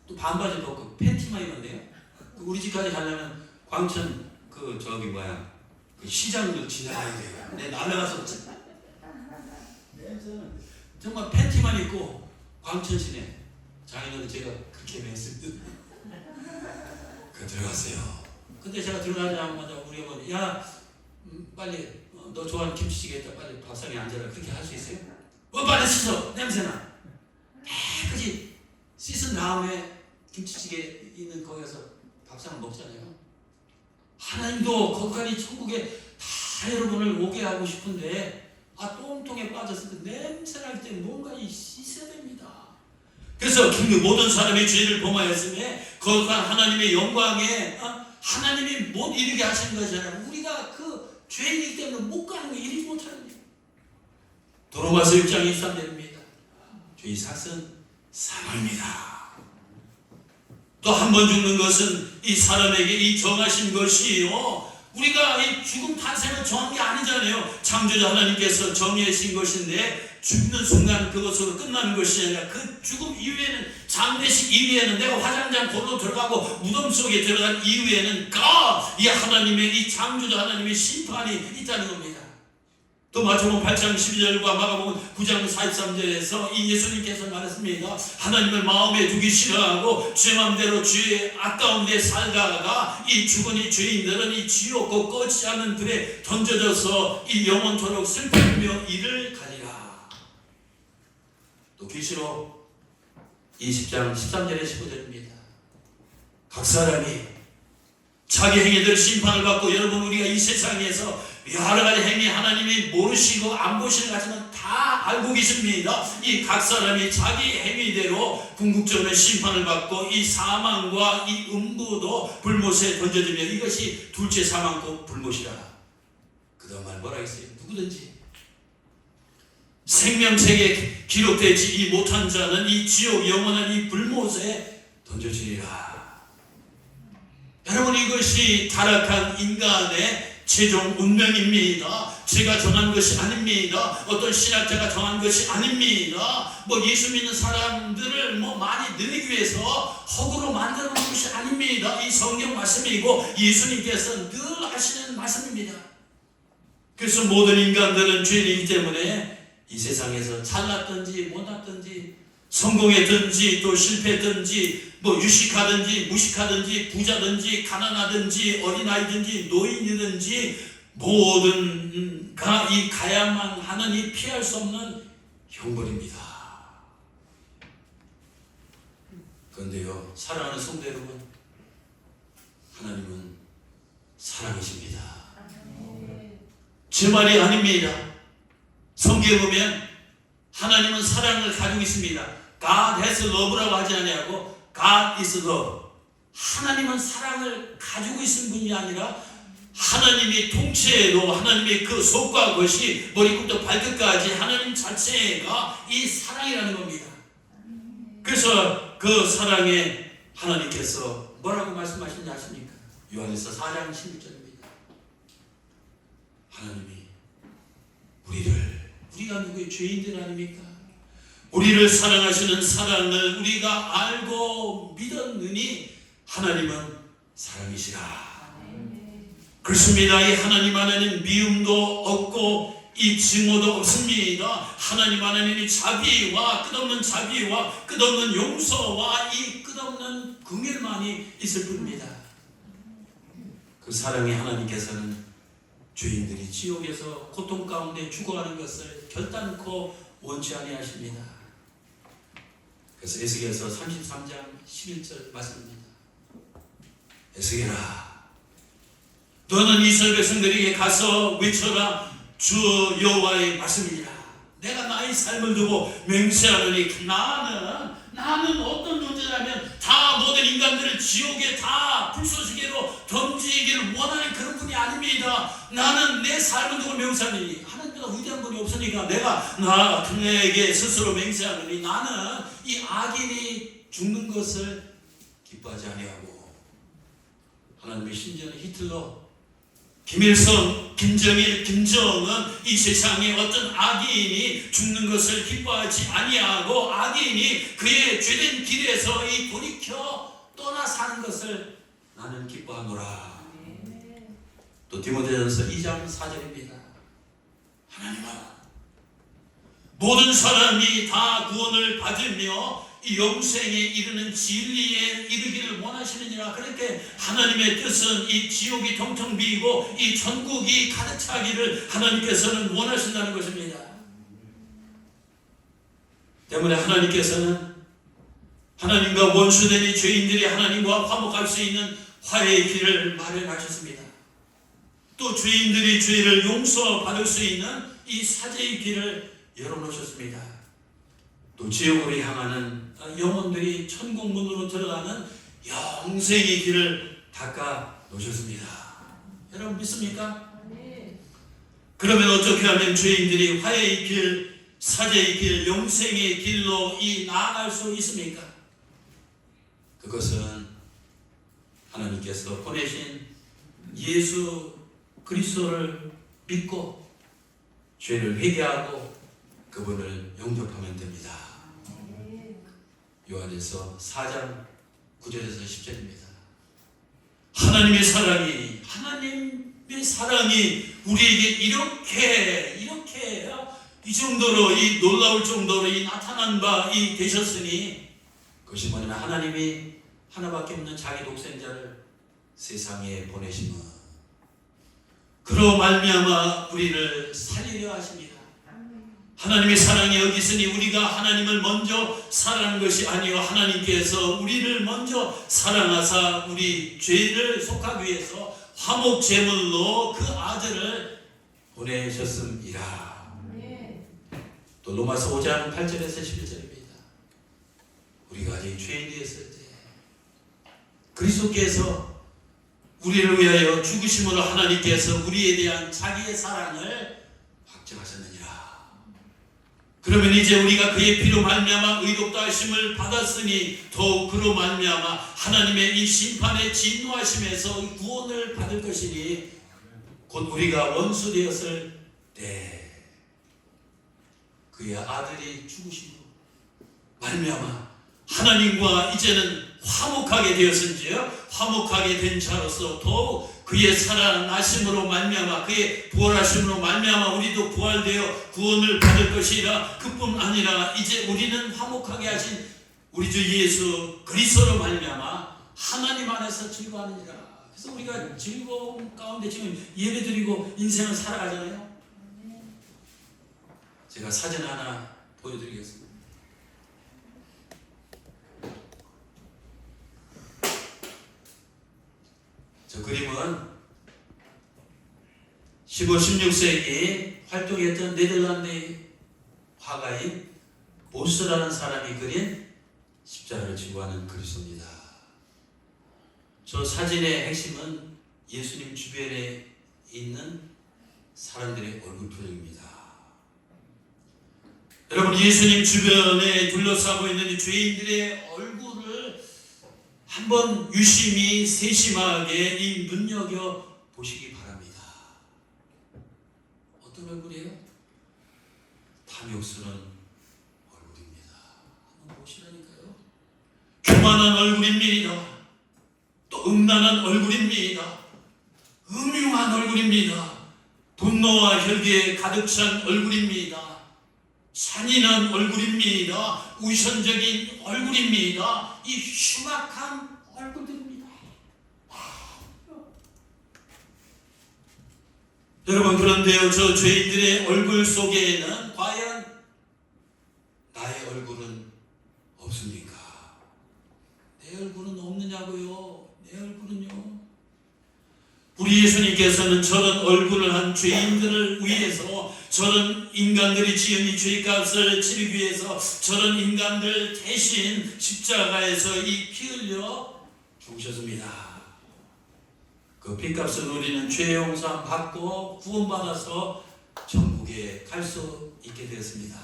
또 반바지 벗고 팬티만 입었네요. 우리 집까지 가려면 광천 그 시장도 지나가야 돼요. 내 날아가서 정말 팬티만 입고 광천 시내 장인어른 제가 그렇게 맸을 듯. 들어가세요. 근데 제가 들어가자마자 우리 어머니, 빨리 너 좋아하는 김치찌개 있다, 빨리 밥상에 앉아라. 그렇게 할 수 있어요? 빨리 씻어. 냄새나. 깨끗이 씻은 다음에 김치찌개 있는 거기서 밥상을 먹잖아요. 하나님도 거기까지 천국에 다 여러분을 오게 하고 싶은데 똥통에 빠졌을 때 냄새날 때 뭔가 씻어야 됩니다. 그래서 모든 사람이 죄를 범하였음에 거룩한 하나님의 영광에 하나님이 못 이르게 하신 거잖아요. 우리가 그 죄이기 때문에 못 가는 거 이르지 못하는 거예요. 도로마서 6장 23절입니다. 죄의 삭은 사망입니다. 또 한 번 죽는 것은 이 사람에게 이 정하신 것이요, 우리가 이 죽음 탄생을 정한 게 아니잖아요. 창조자 하나님께서 정의하신 것인데 죽는 순간 그것으로 끝나는 것이 아니라 그 죽음 이후에는, 장례식 이후에는, 내가 화장장 골로 들어가고 무덤 속에 들어간 이후에는 이 하나님의, 이 창조자 하나님의 심판이 있다는 겁니다. 또 마태복음 8장 12절과 마가복음 9장 43절에서 이 예수님께서 말했습니다. 하나님을 마음에 두기 싫어하고 제 마음대로 죄 아까운 데 살다가 이 죽은 이 죄인들은 이 지옥고 꺼지지 않는 불에 던져져서 이 영원토록 슬픔이며 이를 가리라. 또 계시록 20장 13절에 15절입니다. 각 사람이 자기 행위들 심판을 받고, 여러분 우리가 이 세상에서 여러 가지 행위 하나님이 모르시고 안 보시는 가지는 다 알고 계십니다. 이 각 사람이 자기 행위대로 궁극적으로 심판을 받고 이 사망과 이 음부도 불못에 던져지며 이것이 둘째 사망과 불못이라. 그 다음 말 뭐라 했어요? 누구든지 생명책에 기록되지 못한 자는 이 지옥 영원한 이 불못에 던져지리라. 여러분, 이것이 타락한 인간의 최종 운명입니다. 제가 정한 것이 아닙니다. 어떤 신학자가 정한 것이 아닙니다. 예수 믿는 사람들을 많이 늘리기 위해서 허구로 만들어 놓은 것이 아닙니다. 이 성경 말씀이고 예수님께서 늘 하시는 말씀입니다. 그래서 모든 인간들은 죄인이기 때문에 이 세상에서 잘났든지 못났든지, 성공했든지 또 실패했든지, 유식하든지 무식하든지, 부자든지 가난하든지 어린아이든지 노인이든지 모든가 이 가야만 하는 이 피할 수 없는 형벌입니다. 그런데요, 사랑하는 성도 여러분, 하나님은 사랑이십니다. 제 말이 아닙니다. 성경에 보면 하나님은 사랑을 가지고 있습니다. God has love라고 하지 않냐고, God is love. 하나님은 사랑을 가지고 있는 분이 아니라 하나님이 통째로, 하나님의 그 속과 것이 머리부터 발끝까지 하나님 자체가 이 사랑이라는 겁니다. 그래서 그 사랑에 하나님께서 뭐라고 말씀하시는지 아십니까? 요한에서 4장 16절입니다. 하나님이 우리가 누구의 죄인들 아닙니까? 우리를 사랑하시는 사랑을 우리가 알고 믿었느니 하나님은 사랑이시라. 그렇습니다. 이 하나님 안에는 미움도 없고 이 증오도 없습니다. 하나님 안에는 이 자비와 끝없는 자비와 끝없는 용서와 이 끝없는 긍휼만이 있을 뿐입니다. 그 사랑의 하나님께서는 죄인들이 지옥에서 고통 가운데 죽어가는 것을 결단코 원치 아니하십니다. 그래서 에스겔서 33장 11절 말씀입니다. 에스겔아, 너는 이스라엘 백성들에게 가서 외쳐라. 주 여호와의 말씀이니라. 내가 나의 삶을 두고 맹세하노니 나는 나는 어떤 존재냐면 다 모든 인간들을 지옥에 다 불쏘시개로 던지기를 원하는 그런 분이 아닙니다. 나는 내 삶을 두고 맹세하니 하나님보다 위대한 분이 없으니까 내가 나 같은 에게 스스로 맹세하노니 나는 이 악인이 죽는 것을 기뻐하지 아니하고, 하나님의 심지어는 히틀러, 김일성, 김정일, 김정은 이 세상에 어떤 악인이 죽는 것을 기뻐하지 아니하고 악인이 그의 죄된 길에서 이 돌이켜 떠나 사는 것을 나는 기뻐하노라. 또 디모데전서 2장 4절입니다. 하나님아, 모든 사람이 다 구원을 받으며 이 영생에 이르는 진리에 이르기를 원하시느니라. 그렇게 하나님의 뜻은 이 지옥이 텅텅 비고 이 천국이 가득 차기를 하나님께서는 원하신다는 것입니다. 때문에 하나님께서는 하나님과 원수된 이 죄인들이 하나님과 화목할 수 있는 화해의 길을 마련하셨습니다. 또 죄인들이 죄를 용서받을 수 있는 이 사죄의 길을 열어놓으셨습니다. 또 지옥으로 향하는 영혼들이 천국 문으로 들어가는 영생의 길을 닦아 놓으셨습니다. 여러분 믿습니까? 그러면 어떻게 하면 죄인들이 화해의 길, 사죄의 길, 영생의 길로 나아갈 수 있습니까? 그것은 하나님께서 보내신 예수 그리스도를 믿고 죄를 회개하고 그분을 영접하면 됩니다. 요한일서 4장 9절에서 10절입니다. 하나님의 사랑이 우리에게 이렇게 이 정도로 이 놀라울 정도로 이 나타난 바 이 되셨으니, 그것이 뭐냐면 하나님이 하나밖에 없는 자기 독생자를 세상에 보내심은 그로 말미암아 우리를 살리려 하십니다. 하나님의 사랑이 여기 있으니 우리가 하나님을 먼저 사랑하는 것이 아니요 하나님께서 우리를 먼저 사랑하사 우리 죄를 속하기 위해서 화목 제물로 그 아들을 보내셨음이라. 또 로마서 5장 8절에서 11절입니다. 우리가 아직 죄인이었을 때 그리스도께서 우리를 위하여 죽으심으로 하나님께서 우리에 대한 자기의 사랑을 확증하셨느니라. 그러면 이제 우리가 그의 피로 말미암아 의롭다 하심을 받았으니 더욱 그로 말미암아 하나님의 이 심판의 진노하심에서 구원을 받을 것이니, 곧 우리가 원수 되었을 때 그의 아들이 죽으심으로 말미암아 하나님과 이제는 화목하게 되었은지요, 화목하게 된 자로서 더욱 그의 살아나심으로 말미암아 그의 부활하심으로 말미암아 우리도 부활되어 구원을 받을 것이라. 그뿐 아니라 이제 우리는 화목하게 하신 우리 주 예수 그리스도로 말미암아 하나님 안에서 즐거워하느니라. 그래서 우리가 즐거움 가운데 지금 예배드리고 인생을 살아가잖아요. 제가 사진 하나 보여드리겠습니다. 저 그림은 15, 16세기 활동했던 네덜란드 화가인 보스라는 사람이 그린 십자가를 지고 하는 그리스도입니다. 저 사진의 핵심은 예수님 주변에 있는 사람들의 얼굴 표정입니다. 여러분, 예수님 주변에 둘러싸고 있는 이 죄인들의 얼굴을 한번 유심히 세심하게 이 눈여겨 보시기 바랍니다. 어떤 얼굴이에요? 탐욕스러운 얼굴입니다. 한번 보시라니까요. 교만한 얼굴입니다. 또 음란한 얼굴입니다. 음흉한 얼굴입니다. 분노와 혈기에 가득 찬 얼굴입니다. 잔인한 얼굴입니다. 우선적인 얼굴입니다. 이 흉악한 얼굴들입니다. 여러분, 그런데요, 저 죄인들의 얼굴 속에는 과연 나의 얼굴은 없습니까? 내 얼굴은 없느냐고요? 내 얼굴은요? 우리 예수님께서는 저런 얼굴을 한 죄인들을 위해서 저런 인간들이 지은 이 죄값을 치르기 위해서 저런 인간들 대신 십자가에서 이 피 흘려 죽으셨습니다. 그 피값을 우리는 죄 용서 받고 구원받아서 천국에 갈 수 있게 되었습니다.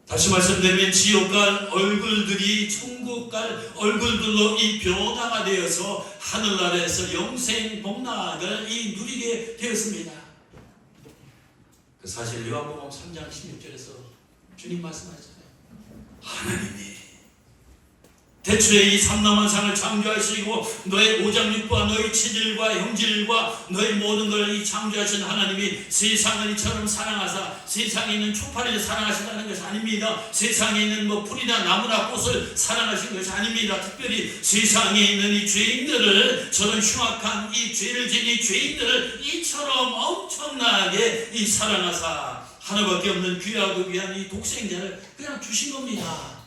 다시 말씀드리면 지옥 갈 얼굴들이 천국 갈 얼굴들로 이 변화가 되어서 하늘나라에서 영생 복락을 이 누리게 되었습니다. 그 사실 요한복음 3장 16절에서 주님 말씀하셨잖아요. 하나님이 대초에 이 삼라만상을 창조하시고 너의 오장육부와 너의 체질과 형질과 너의 모든 걸 이 창조하신 하나님이 세상을 이처럼 사랑하사 세상에 있는 초파리를 사랑하신다는 것이 아닙니다. 세상에 있는 뭐 풀이나 나무나 꽃을 사랑하신 것이 아닙니다. 특별히 세상에 있는 이 죄인들을 저런 흉악한 이 죄를 지은 이 죄인들을 이처럼 엄청나게 이 사랑하사 하나밖에 없는 귀하고 귀한 이 독생자를 그냥 주신 겁니다.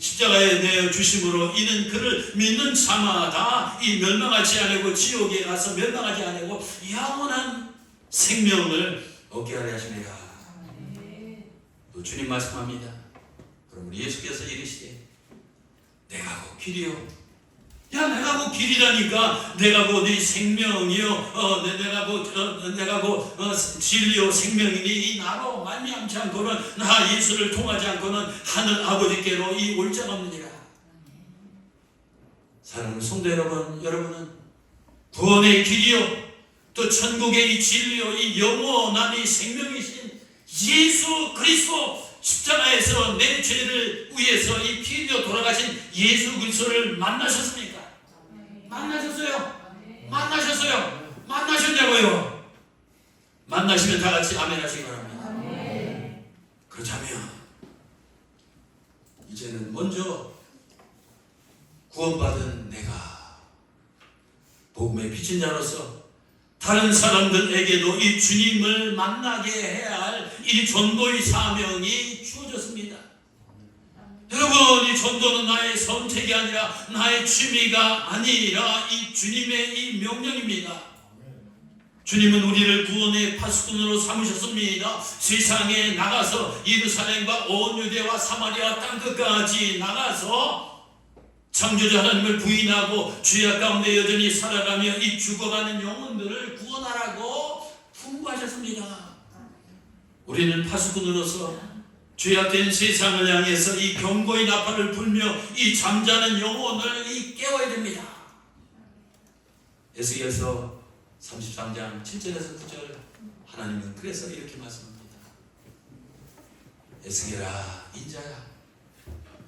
십자가에 내어 주심으로 이는 그를 믿는 자마다 이 멸망하지 않고 지옥에 가서 멸망하지 않고 영원한 생명을 얻게 하려 하십니다. 또 주님 말씀합니다. 그럼 우리 예수께서 이르시되 내가 곧 길이요. 야, 내가 곧 길이라니까. 내가 곧 네 생명이요. 내가 곧 진리요 생명이니 이 나로 말미암지 않고는 나 예수를 통하지 않고는 하늘 아버지께로 이 올 자가 없느니라. 사랑하는 성도 여러분, 여러분은 구원의 길이요 또 천국의 이 진리요 이 영원한 이 생명이신 예수 그리스도 십자가에서 내 죄를 위해서 이 피 흘려 돌아가신 예수 그리스도를 만나셨습니까? 만나셨어요? 만나셨어요? 만나셨냐고요? 만나시면 다 같이 아멘 하시기 바랍니다. 그렇다면 이제는 먼저 구원받은 내가 복음의 빛인 자로서 다른 사람들에게도 이 주님을 만나게 해야 할 이 전도의 사명이 주어졌습니다. 여러분, 이 전도는 나의 선택이 아니라 나의 취미가 아니라 이 주님의 이 명령입니다. 주님은 우리를 구원의 파수꾼으로 삼으셨습니다. 세상에 나가서 예루살렘과 온 유대와 사마리아 땅끝까지 나가서 창조자 하나님을 부인하고 죄악 가운데 여전히 살아가며 이 죽어가는 영혼들을 구원하라고 분부하셨습니다. 우리는 파수꾼으로서 죄악된 세상을 향해서 이 경고의 나팔을 불며 이 잠자는 영혼을 이 깨워야 됩니다. 에스겔서 33장 7절에서 9절 하나님은 그래서 이렇게 말씀합니다. 에스겔아 인자야,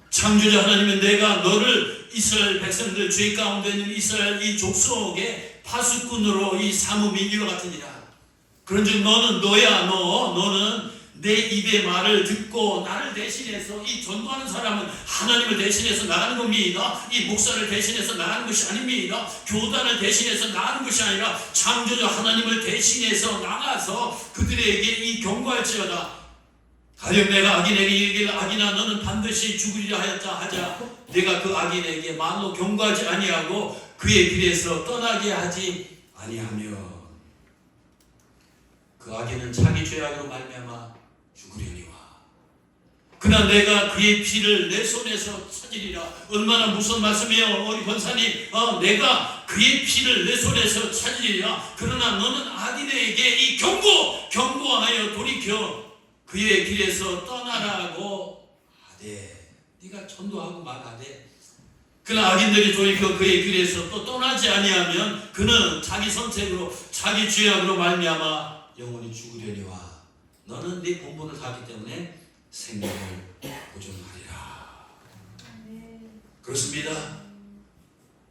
창조자 하나님은 내가 너를 이스라엘 백성들 죄 가운데 있는 이스라엘 이 족속의 파수꾼으로 이 삼음이 이와 같으니라. 그런즉 너는 내 입의 말을 듣고 나를 대신해서 이 전도하는 사람은 하나님을 대신해서 나가는 겁니다. 이 목사를 대신해서 나가는 것이 아닙니다. 교단을 대신해서 나가는 것이 아니라 창조자 하나님을 대신해서 나가서 그들에게 이 경고할지어다. 가령 내가 악인에게 이르기를 악인아 너는 반드시 죽으리라 하였다 하자 내가 그 악인에게 말로 경고하지 아니하고 그의 길에서 떠나게 하지 아니하며 그 악인은 자기 죄악으로 말미암아 죽으려니와 그러나 내가 그의 피를 내 손에서 찾으리라. 얼마나 무서운 말씀이에요. 우리 권사님, 내가 그의 피를 내 손에서 찾으리라. 그러나 너는 악인에게 이 경고하여 돌이켜 그의 길에서 떠나라고 하되 네가 전도하고 말하되 그러나 악인들이 돌이켜 그의 길에서 또 떠나지 아니하면 그는 자기 선택으로 자기 죄악으로 말미암아 영원히 죽으려니와 너는 네 본분을 다하기 때문에 생명을 보존하리라. 그렇습니다.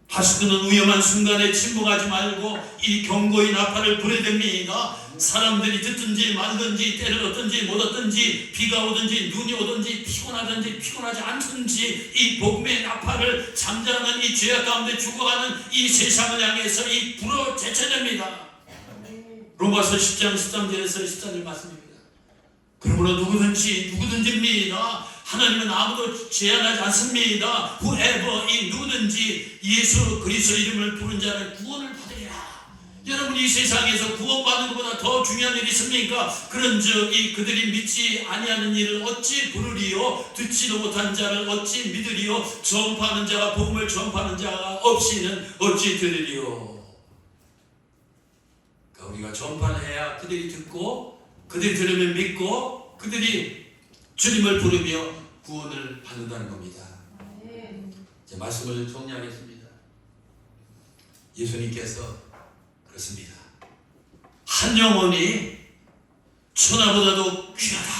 파수꾼은 위험한 순간에 침묵하지 말고 이 경고의 나팔을 불어야 됩니다. 사람들이 듣든지 말든지 때를 얻든지 못 얻든지 비가 오든지 눈이 오든지 피곤하든지 피곤하지 않든지 이 복음의 나팔을 잠자는 이 죄악 가운데 죽어가는 이 세상을 향해서 이 불어 제쳐야 됩니다. 로마서 10장 13절에서 14절 말씀입니다. 그러므로 누구든지입니다. 하나님은 아무도 제한하지 않습니다. whoever 이 누구든지 예수 그리스도 이름을 부른 자는 구원을 받으리라. 여러분, 이 세상에서 구원받는 것보다 더 중요한 일이 있습니까? 그런즉 이 그들이 믿지 아니하는 일을 어찌 부르리요? 듣지도 못한 자를 어찌 믿으리요? 전파하는 자가 복음을 전파하는 자가 없이는 어찌 들으리요? 그러니까 우리가 전파를 해야 그들이 듣고, 그들이 들으면 믿고, 그들이 주님을 부르며 구원을 받는다는 겁니다. 이제 말씀을 정리하겠습니다. 예수님께서 그렇습니다. 한 영혼이 천하보다도 귀하다.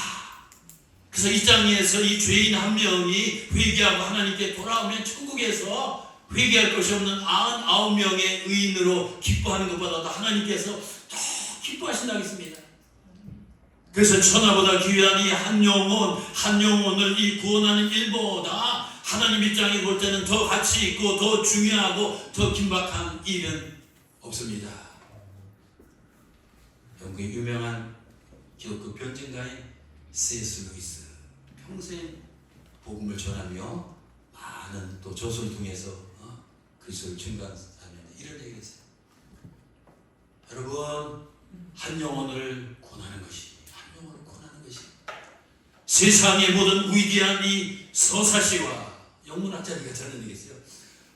그래서 이 장에서 이 죄인 한 명이 회개하고 하나님께 돌아오면 천국에서 회개할 것이 없는 99명의 의인으로 기뻐하는 것보다도 하나님께서 더 기뻐하신다고 했습니다. 그래서 천하보다 귀한 이 한 영혼을 이 구원하는 일보다 하나님 입장에 볼 때는 더 가치 있고 더 중요하고 더 긴박한 일은 없습니다. 영국의 유명한 기독교 변증가인 C.S. 루이스, 평생 복음을 전하며 많은 또 저서를 통해서 그리스도를 증거한 사람인데 이런 얘기를 했어요. 여러분, 한 영혼을 구원하는 것이 세상의 모든 위대한 이 서사시와 영문학자리가 저는 얘기했어요.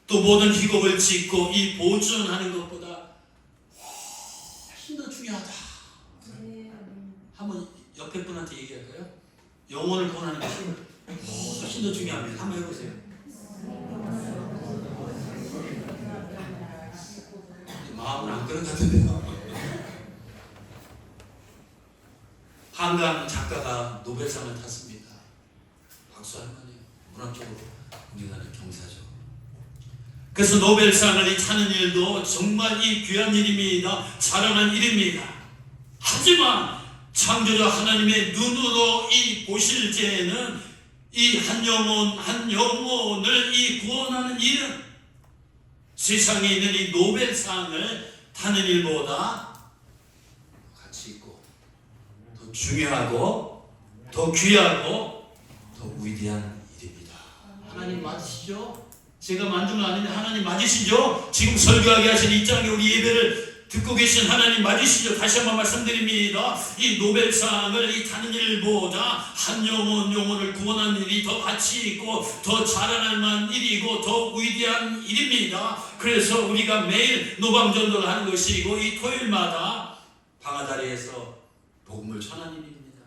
또 모든 희곡을 짓고 이 보존하는 것보다 훨씬 더 중요하다. 한번 옆에 분한테 얘기할까요? 영혼을 구원하는 것이 훨씬 더 중요합니다. 한번 해보세요. 마음은 안 그런 것 같은데요. 한강 작가가 노벨상을 탔습니다. 박수할 만해요. 문학적으로 우리나라 경사죠. 그래서 노벨상을 타는 일도 정말 이 귀한 일입니다. 자랑한 일입니다. 하지만 창조자 하나님의 눈으로 이 보실 때에는 이 한 영혼을 이 구원하는 일은 세상에 있는 이 노벨상을 타는 일보다 가치 있고 더 중요하고 더 귀하고 더 위대한 일입니다. 하나님 맞으시죠? 제가 만든 건 아닌데 하나님 맞으시죠? 지금 설교하게 하신 이 장에 우리 예배를 듣고 계신 하나님 맞으시죠? 다시 한번 말씀드립니다. 이 노벨상을 이 타는 일보다 한 영혼을 구원하는 일이 더 가치 있고 더 자랑할 만한 일이고 더 위대한 일입니다. 그래서 우리가 매일 노방전도를 하는 것이고 이 토요일마다 방아다리에서 복음을 전하는 일입니다.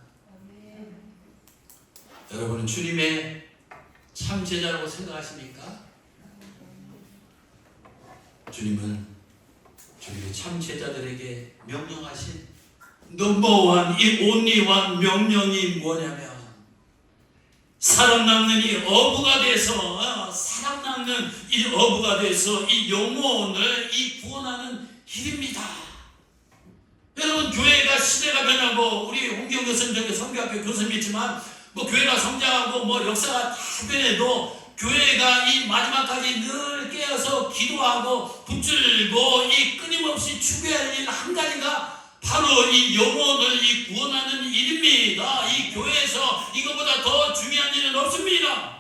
여러분은 주님의 참 제자라고 생각하십니까? 주님은 주님의 참 제자들에게 명령하신 넘버원, 이 온리원 명령이 뭐냐면 사람 낚는 이 어부가 돼서 이 영혼을 이 구원하는 일입니다. 여러분, 교회가 시대가 변하고 우리 홍경 교수님 성교학교 교수님이지만 교회가 성장하고 역사가 다 변해도 교회가 이 마지막까지 늘 깨어서 기도하고 붙들고 이 끊임없이 추구해야 할 일 한 가지가 바로 이 영혼을 이 구원하는 일입니다. 이 교회에서 이것보다 더 중요한 일은 없습니다.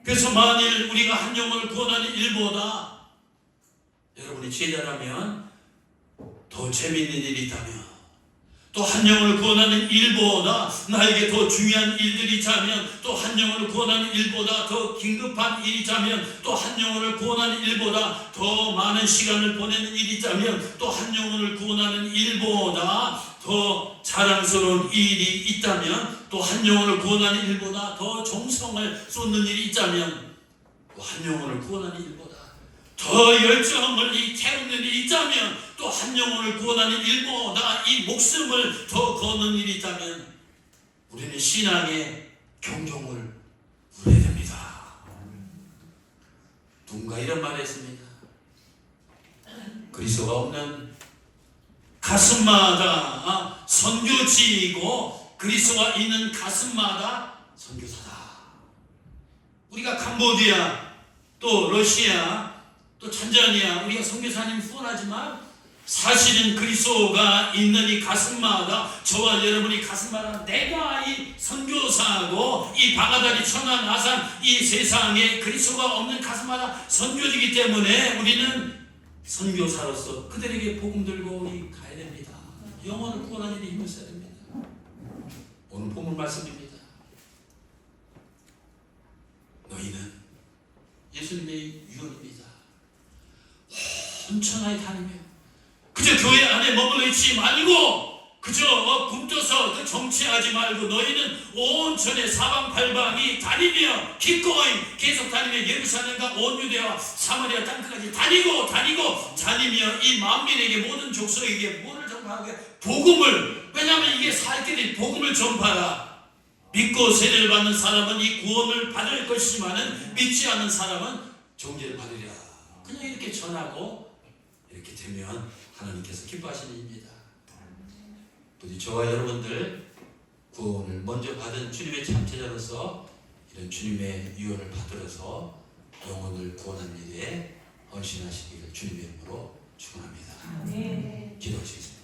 그래서 만일 우리가 한 영혼을 구원하는 일보다 여러분이 제자라면 더 재미있는 일이 있다면 또 한 영혼을 구원하는 일보다 나에게 더 중요한 일들이 있다면 또 한 영혼을 구원하는 일보다 더 긴급한 일이 있다면 또 한 영혼을 구원하는 일보다 더 많은 시간을 보내는 일이 있다면 또 한 영혼을 구원하는 일보다 더 자랑스러운 일이 있다면 또 한 영혼을 구원하는 일보다 더 정성을 쏟는 일이 있다면 또 한 영혼을 구원하는 일보다 더 열정을 태우는 일이 있다면 또 한 영혼을 구원하는 일보다 이 목숨을 더 거는 일이 있다면 우리는 신앙의 경종을 울려야 됩니다. 누군가 이런 말을 했습니다. 그리스도가 없는 가슴마다 선교지이고 그리스도가 있는 가슴마다 선교사다. 우리가 캄보디아 또 러시아 또 탄자니아 우리가 선교사님 후원하지만 사실은 그리스도가 있는 이 가슴마다 저와 여러분이 가슴마다 내가 이 선교사고 이 방아다리 천안 아산 이 세상에 그리스도가 없는 가슴마다 선교지기 때문에 우리는 선교사로서 그들에게 복음 들고 우리 가야 됩니다. 영혼을 구원하는 일에 힘을 써야 됩니다. 오늘 본문 말씀입니다. 너희는 예수님의 유언입니다. 헌천하에 다니며 그저 교회 안에 머물러 있지 말고 그저 굶떠서 그 정치하지 말고 너희는 온 전에 사방팔방이 다니며 기꺼이 계속 다니며 예루살렘과 온 유대와 사마리아 땅끝까지 다니고 다니며 이 만민에게 모든 족속에게 뭐를 전파하게 복음을, 왜냐하면 이게 살 길이 복음을 전파하라. 믿고 세례를 받는 사람은 이 구원을 받을 것이지만은 믿지 않는 사람은 정죄를 받으리라. 그냥 이렇게 전하고 이렇게 되면 하나님께서 기뻐하시는 일입니다. 부디 저와 여러분들 구원을 먼저 받은 주님의 참제자로서 이런 주님의 유언을 받들어서 영혼을 구원하는 일에 헌신하시기를 주님의 이름으로 축원합니다. 기도하시겠습니다.